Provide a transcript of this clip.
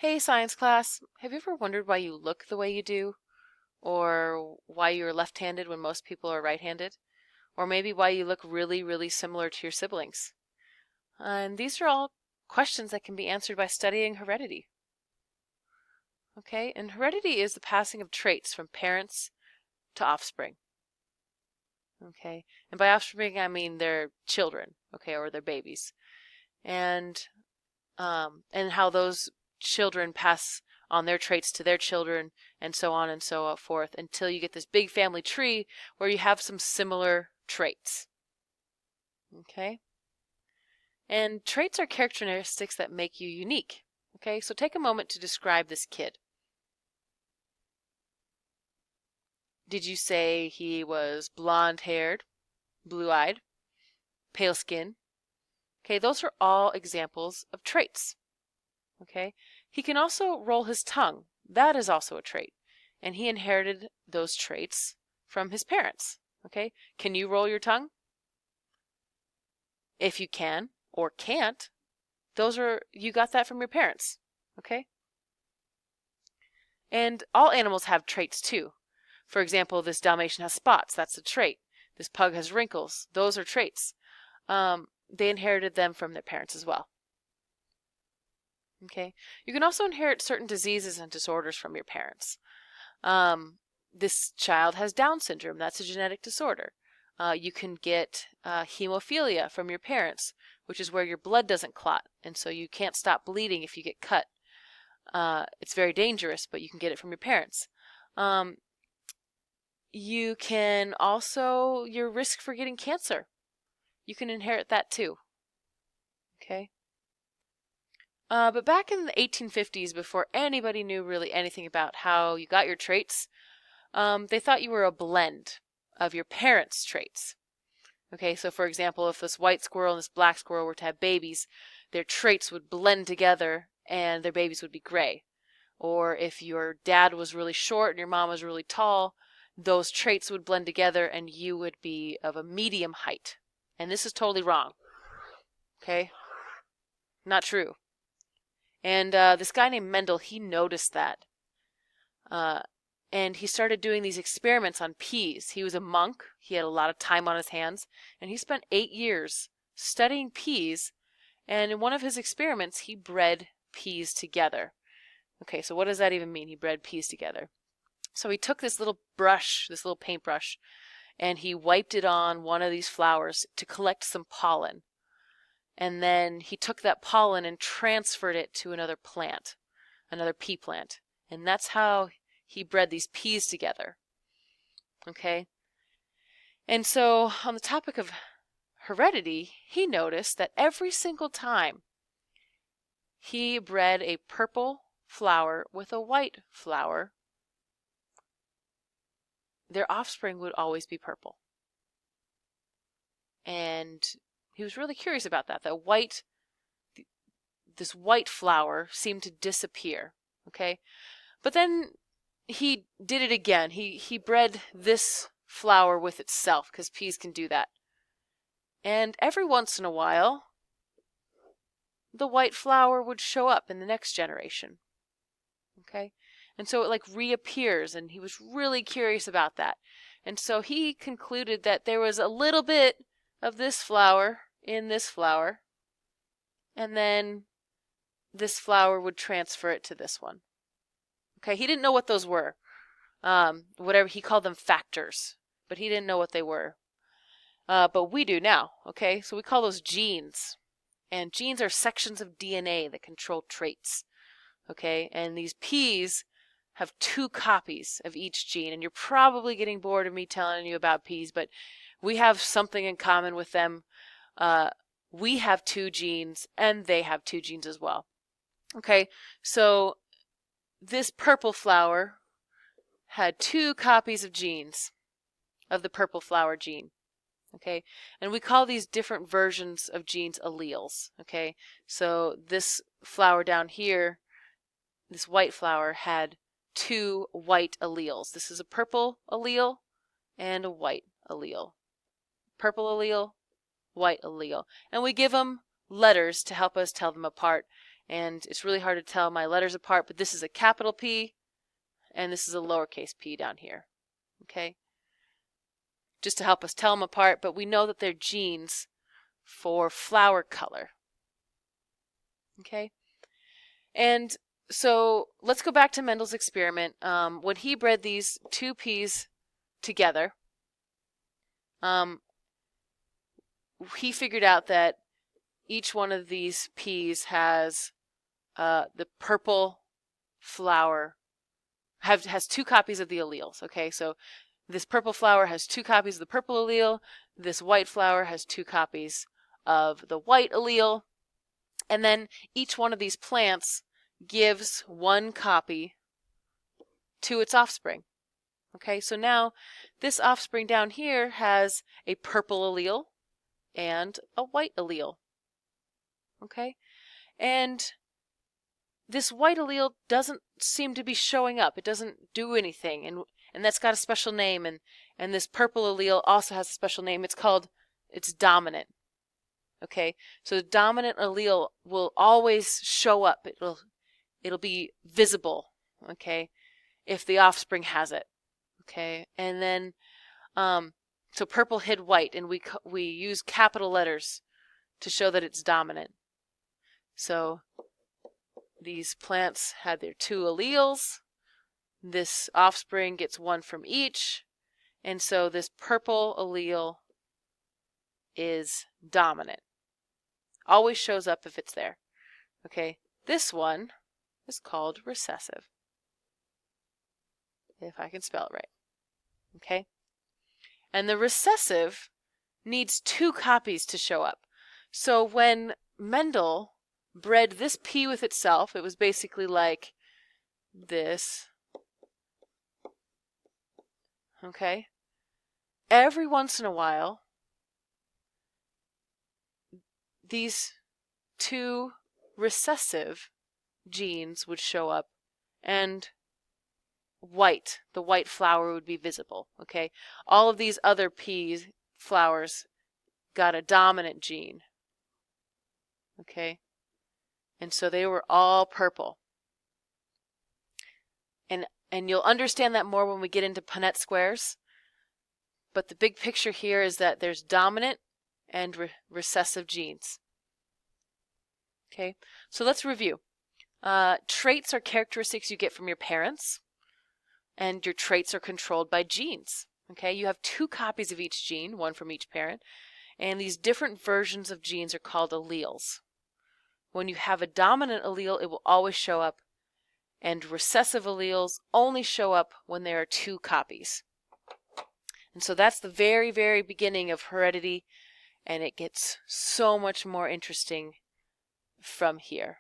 Hey, science class, have you ever wondered why you look the way you do? Or why you're left-handed when most people are right-handed? Or maybe why you look really, really similar to your siblings? And these are all questions that can be answered by studying heredity. Okay, and heredity is the passing of traits from parents to offspring. Okay, and by offspring I mean their children, okay, or their babies. And how those children pass on their traits to their children, and so on and so forth, until you get this big family tree where you have some similar traits. Okay? And traits are characteristics that make you unique. Okay, so take a moment to describe this kid. Did you say he was blonde-haired, blue-eyed, pale skin? Okay, those are all examples of traits. Okay, he can also roll his tongue. That is also a trait. And he inherited those traits from his parents. Okay, can you roll your tongue? If you can or can't, you got that from your parents. Okay? And all animals have traits too. For example, this Dalmatian has spots. That's a trait. This pug has wrinkles. Those are traits. They inherited them from their parents as well. Okay. You can also inherit certain diseases and disorders from your parents. This child has Down syndrome. That's a genetic disorder. You can get hemophilia from your parents, which is where your blood doesn't clot, and so you can't stop bleeding if you get cut. It's very dangerous, but you can get it from your parents. You can also, your risk for getting cancer, you can inherit that too. Okay. But back in the 1850s, before anybody knew really anything about how you got your traits, they thought you were a blend of your parents' traits. Okay, so for example, if this white squirrel and this black squirrel were to have babies, their traits would blend together and their babies would be gray. Or if your dad was really short and your mom was really tall, those traits would blend together and you would be of a medium height. And this is totally wrong. Okay? Not true. And this guy named Mendel, he noticed that. And he started doing these experiments on peas. He was a monk. He had a lot of time on his hands. And he spent 8 years studying peas. And in one of his experiments, he bred peas together. Okay, so what does that even mean? He bred peas together. So he took this little brush, this little paintbrush, and he wiped it on one of these flowers to collect some pollen. And then he took that pollen and transferred it to another plant, another pea plant. And that's how he bred these peas together. Okay? And so on the topic of heredity, he noticed that every single time he bred a purple flower with a white flower, their offspring would always be purple. And he was really curious about that. This white flower seemed to disappear. Okay? But then he did it again. He bred this flower with itself, because peas can do that. And every once in a while, the white flower would show up in the next generation. Okay? And so it like reappears, and he was really curious about that. And so he concluded that there was a little bit of this flower in this flower, and then this flower would transfer it to this one. Okay, he didn't know what those were. Whatever, he called them factors, but he didn't know what they were. But we do now, okay? So we call those genes. And genes are sections of DNA that control traits, okay? And these peas have 2 copies of each gene. And you're probably getting bored of me telling you about peas, but we have something in common with them. We have 2 genes, and they have 2 genes as well. Okay, so this purple flower had 2 copies of genes, of the purple flower gene. Okay, and we call these different versions of genes alleles. Okay, so this flower down here, this white flower, had 2 white alleles. This is a purple allele and a white allele. Purple allele, white allele. And we give them letters to help us tell them apart. And it's really hard to tell my letters apart, but this is a capital P, and this is a lowercase p down here. Okay? Just to help us tell them apart, but we know that they're genes for flower color. Okay? And so let's go back to Mendel's experiment. When he bred these two peas together, he figured out that each one of these peas has the purple flower, has two copies of the alleles. Okay, so this purple flower has two copies of the purple allele. This white flower has two copies of the white allele. And then each one of these plants gives one copy to its offspring. Okay, so now this offspring down here has a purple allele and a white allele. Okay, and this white allele doesn't seem to be showing up. It doesn't do anything, and that's got a special name, and this purple allele also has a special name. It's dominant. Okay, so the dominant allele will always show up. It'll be visible, okay, if the offspring has it. Okay, and then so purple hid white, and we use capital letters to show that it's dominant. So these plants had their two alleles. This offspring gets one from each, and so this purple allele is dominant. Always shows up if it's there. Okay, this one is called recessive, if I can spell it right. Okay, and the recessive needs two copies to show up. So when Mendel bred this pea with itself, it was basically like this. Okay, every once in a while, these two recessive genes would show up, and the white flower would be visible. Okay, all of these other pea flowers got a dominant gene. Okay, and so they were all purple. And you'll understand that more when we get into Punnett squares. But the big picture here is that there's dominant and recessive genes. Okay, so let's review. Traits are characteristics you get from your parents, and your traits are controlled by genes. Okay, you have two copies of each gene, one from each parent, and these different versions of genes are called alleles. When you have a dominant allele, it will always show up, and recessive alleles only show up when there are two copies. And so that's the very, very beginning of heredity, and it gets so much more interesting from here.